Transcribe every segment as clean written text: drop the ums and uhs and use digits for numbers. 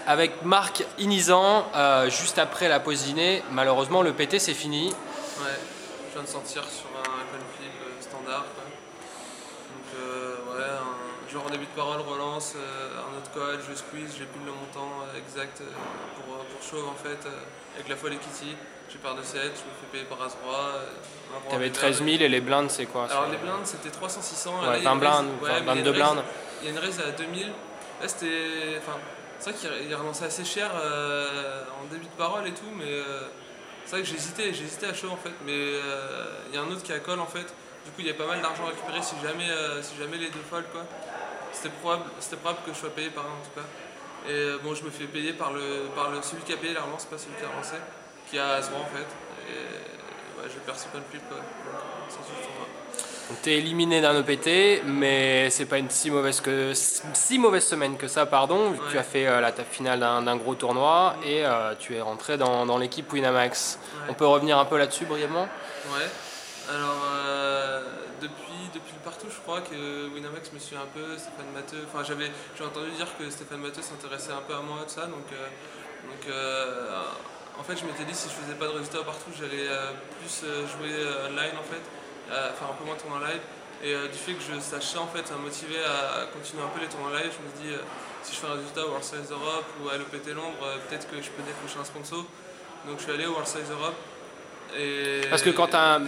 avec Marc Inizan, juste après la pause dîner. Malheureusement, le PT c'est fini. Ouais, je viens de sortir sur un coin flip standard, quoi. Donc ouais, un joueur en début de parole relance, un autre call, je squeeze, j'ai plus le montant exact pour chauve en fait, avec la folle et kitty. J'ai paire de 7, je me fais payer par as-roi. T'avais 13 000 et les blindes c'est quoi? Alors les blindes c'était 300-600. Ouais, 20 blindes, ouais, 22 blindes. Il y a une raise à 2000. Là c'était. Enfin, c'est vrai qu'il relançait assez cher en début de parole et tout, mais c'est vrai que j'hésitais à chaud en fait. Mais il y a un autre qui a call en fait. Du coup il y a pas mal d'argent à récupérer si jamais les deux fold quoi. C'était probable que je sois payé par un en tout cas. Et bon, je me fais payer par celui qui a payé la relance, pas celui qui a relancé, qui a as en fait. Et ouais, je perds ce point de flip quoi. Donc ça suffit pour moi. Donc t'es éliminé d'un EPT, mais c'est pas une si mauvaise semaine que ça, pardon. Ouais. Tu as fait ta finale d'un gros tournoi et tu es rentré dans l'équipe Winamax. Ouais. On peut revenir un peu là-dessus brièvement? Ouais. Alors depuis le partout, je crois que Winamax me suit un peu, Stéphane Matteux. Enfin, j'ai entendu dire que Stéphane Matteux s'intéressait un peu à moi tout ça, donc en fait, je m'étais dit si je faisais pas de résultats partout, j'allais plus jouer online en fait, faire un peu moins de tournois live. Et du fait que je sachais en fait, ça m'a motivé à continuer un peu les tournois live. Je me dis si je fais un résultat au World Series Europe ou à l'EPT Londres, peut-être que je peux décrocher un sponsor. Donc je suis allé au World Series Europe. Parce que quand un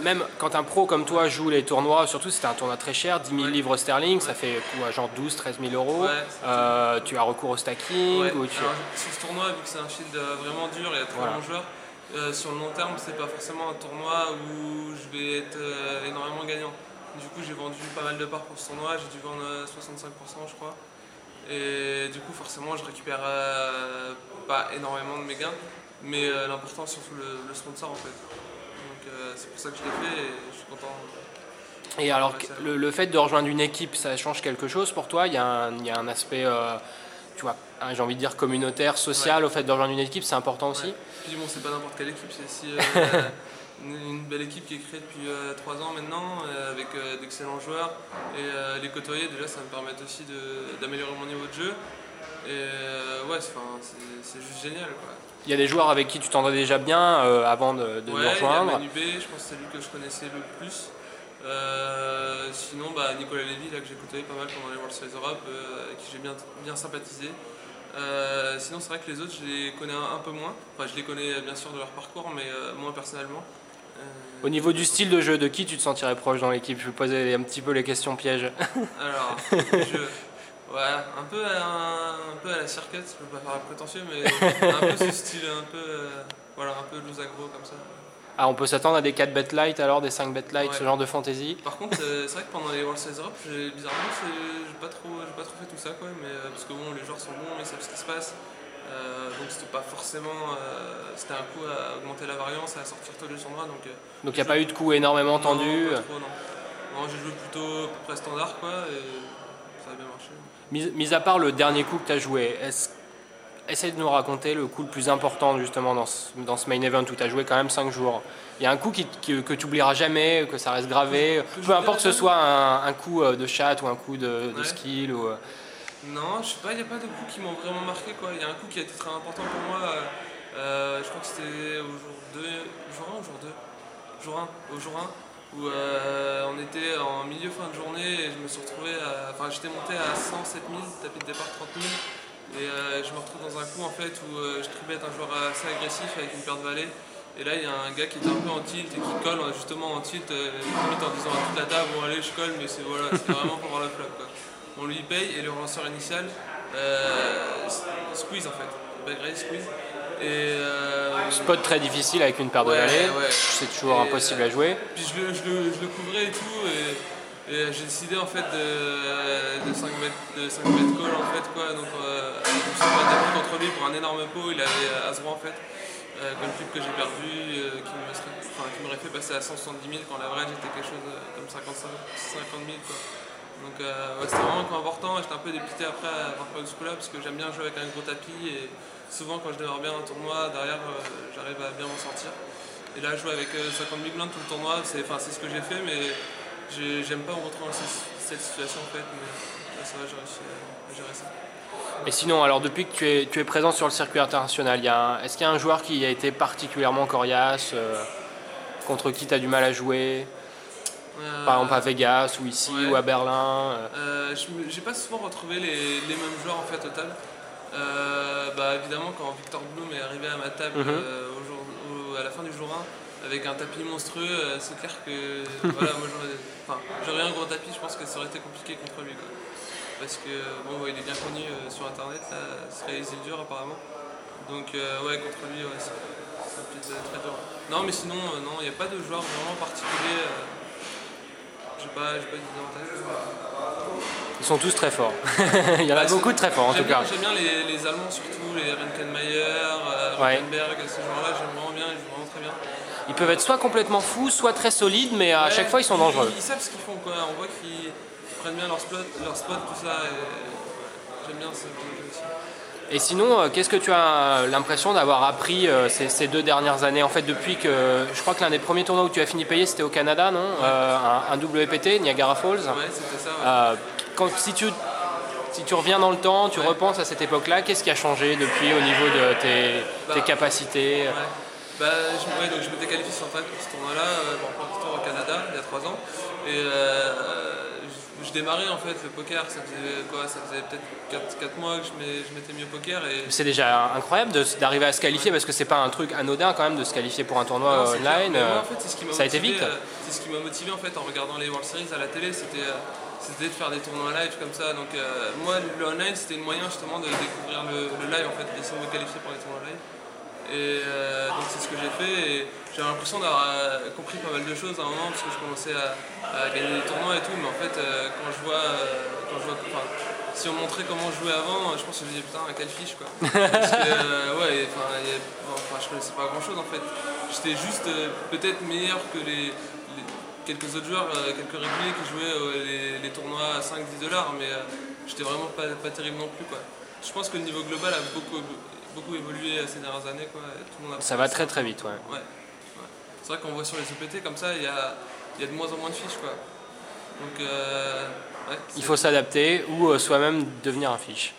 pro comme toi joue les tournois, surtout si c'était un tournoi très cher, 10 000 livres sterling, ça fait quoi, genre 12-13 000 euros. Ouais, tu as recours au stacking ouais. ou Alors, sur ce tournoi, vu que c'est un field vraiment dur, il y a trop de joueurs, sur le long terme, c'est pas forcément un tournoi où je vais être énormément gagnant. Du coup, j'ai vendu pas mal de parts pour ce tournoi, j'ai dû vendre 65% je crois. Et du coup, forcément, je récupère pas énormément de mes gains, mais l'important, c'est surtout le sponsor en fait. Donc c'est pour ça que je l'ai fait et je suis content. Et alors, le fait de rejoindre une équipe, ça change quelque chose pour toi? Il y a un aspect, tu vois, j'ai envie de dire communautaire, social, au fait de rejoindre une équipe, c'est important aussi? Ouais. Puis bon, c'est pas n'importe quelle équipe, c'est aussi une belle équipe qui est créée depuis 3 ans maintenant, avec d'excellents joueurs. Et les côtoyer, déjà, ça me permet aussi d'améliorer mon niveau de jeu. Et ouais, c'est juste génial, quoi. Il y a des joueurs avec qui tu t'entendais déjà bien avant de nous rejoindre? Il y a Manu B, je pense que c'est lui que je connaissais le plus. Sinon, Nicolas Lévy, là, que j'ai côtoyé pas mal pendant les World Series Europe, avec qui j'ai bien sympathisé. Sinon, c'est vrai que les autres, je les connais un peu moins. Enfin, je les connais bien sûr de leur parcours, mais moins personnellement. Au niveau du style de jeu, de qui tu te sentirais proche dans l'équipe? Je vais poser un petit peu les questions pièges. Alors, ouais, un peu à la circuit, je peux pas faire prétentieux, mais un peu ce style, voilà, un peu loose aggro comme ça. Ah, on peut s'attendre à des 4 bet light alors, des 5 bet light, ce genre de fantasy? Par contre, c'est vrai que pendant les World Series Europe, bizarrement, j'ai pas trop fait tout ça, quoi, mais parce que bon, les joueurs sont bons, ils savent ce qui se passe. Donc c'était pas forcément. C'était un coup à augmenter la variance, à sortir tôt les tournois. Donc il n'y a pas eu de coups énormément tendus? Pas trop, non, j'ai joué plutôt à peu près standard, quoi, et ça a bien marché. Mis à part le dernier coup que tu as joué, essaye de nous raconter le coup le plus important justement dans ce main event où tu as joué quand même 5 jours. Il y a un coup que tu oublieras jamais, que ça reste gravé, peu importe que ce soit un coup de chat ou un coup de skill ou... Non, je sais pas, il n'y a pas de coups qui m'ont vraiment marqué, quoi. Il y a un coup qui a été très important pour moi, je crois que c'était au jour 1, où on était en milieu fin de journée et je me suis retrouvé enfin j'étais monté à 107 000, tapis de départ 30 000. Et je me retrouve dans un coup en fait où je tribette un joueur assez agressif avec une paire de valets. Et là il y a un gars qui était un peu en tilt et qui colle justement en tilt, limite en disant à toute la table bon allez je colle, mais c'est vraiment pour voir le flop, quoi. On lui paye et le lanceur initial squeeze en fait, back raise squeeze. Et spot très difficile avec une paire de valets, c'est toujours impossible à jouer. Puis je le couvrais et tout. Et j'ai décidé en fait de 5 mètres call en fait, quoi. Donc je me suis battu contre lui pour un énorme pot, il avait as-roi en fait, comme flip que j'ai perdu, qui m'aurait fait passer à 170 000 quand l'average était quelque chose comme 50 000, quoi. Donc c'était vraiment un coup important, j'étais un peu dépité après avoir pas eu ce coup-là parce que j'aime bien jouer avec un gros tapis et souvent quand je démarre bien un tournoi, derrière j'arrive à bien m'en sortir. Et là jouer avec 50 000 blindes tout le tournoi, c'est ce que j'ai fait, mais j'aime pas me retrouver dans cette situation en fait, mais là, ça va, j'ai réussi à gérer ça. Et sinon, alors depuis que tu es présent sur le circuit international, est-ce qu'il y a un joueur qui a été particulièrement coriace, contre qui tu as du mal à jouer? Par exemple à Vegas ou ici Ouais. ou à Berlin. J'ai pas souvent retrouvé les mêmes joueurs en fait au total. Bah, évidemment quand Victor Bloom est arrivé à ma table à la fin du jour 1 avec un tapis monstrueux, c'est clair que voilà, moi j'aurais un gros tapis, je pense que ça aurait été compliqué contre lui quoi. Parce que bon ouais, il est bien connu sur internet, là, ce serait Isildur apparemment. Donc ouais contre lui ouais, ça peut être très dur. Non mais sinon non, il n'y a pas de joueur vraiment particulier. J'ai pas d'idée en tête. Ils sont tous très forts. Il y en a beaucoup de très forts en tout cas. J'aime bien les Allemands surtout, les Renkenmeier, Ouais. Rottenberg, ces joueurs-là, j'aime vraiment bien, ils jouent vraiment très bien. Ils peuvent être soit complètement fous, soit très solides, mais à chaque fois ils sont dangereux. Ils savent ce qu'ils font quoi, on voit qu'ils prennent bien leur spot, tout ça. Et j'aime bien ce genre de jeu aussi. Et sinon, qu'est-ce que tu as l'impression d'avoir appris ces 2 dernières années? En fait, depuis que je crois que l'un des premiers tournois où tu as fini payé, c'était au Canada, non? Un WPT, Niagara Falls. Ouais, c'était ça. Ouais. Si tu reviens dans le temps, tu repenses à cette époque-là, qu'est-ce qui a changé depuis au niveau de tes capacités? Ouais. Donc je m'étais qualifié sur ce tournoi-là, pour le premier tour au Canada, il y a 3 ans. Et je démarrais en fait le poker, ça faisait quoi? Ça faisait peut-être 4 mois que je m'étais mis au poker. Et C'est déjà incroyable d'arriver à se qualifier parce que c'est pas un truc anodin quand même de se qualifier pour un tournoi non, online. Moi, en fait, c'est ce qui m'a ça a été motivé, vite. c'est ce qui m'a motivé en fait en regardant les World Series à la télé, c'était de faire des tournois live comme ça. Donc moi le online c'était le moyen justement de découvrir le live en fait, d'essayer de me qualifier pour les tournois live. Et donc c'est ce que j'ai fait et j'ai l'impression d'avoir compris pas mal de choses à un moment parce que je commençais à gagner des tournois et tout, mais en fait quand je vois enfin, si on montrait comment je jouais avant, je pense que je me disais putain quelle fiche quoi. Parce que ouais, je connaissais pas grand chose en fait. J'étais juste peut-être meilleur que quelques autres joueurs, quelques réguliers qui jouaient les tournois à 5-10 $, mais j'étais vraiment pas terrible non plus quoi. Je pense que le niveau global a beaucoup évolué ces dernières années quoi. Tout le monde a Ça va très très vite, ouais. Ouais. C'est vrai qu'on voit sur les OPT comme ça, il y a de moins en moins de fiches quoi. Donc ouais, Il faut s'adapter ou soi-même devenir un fiche.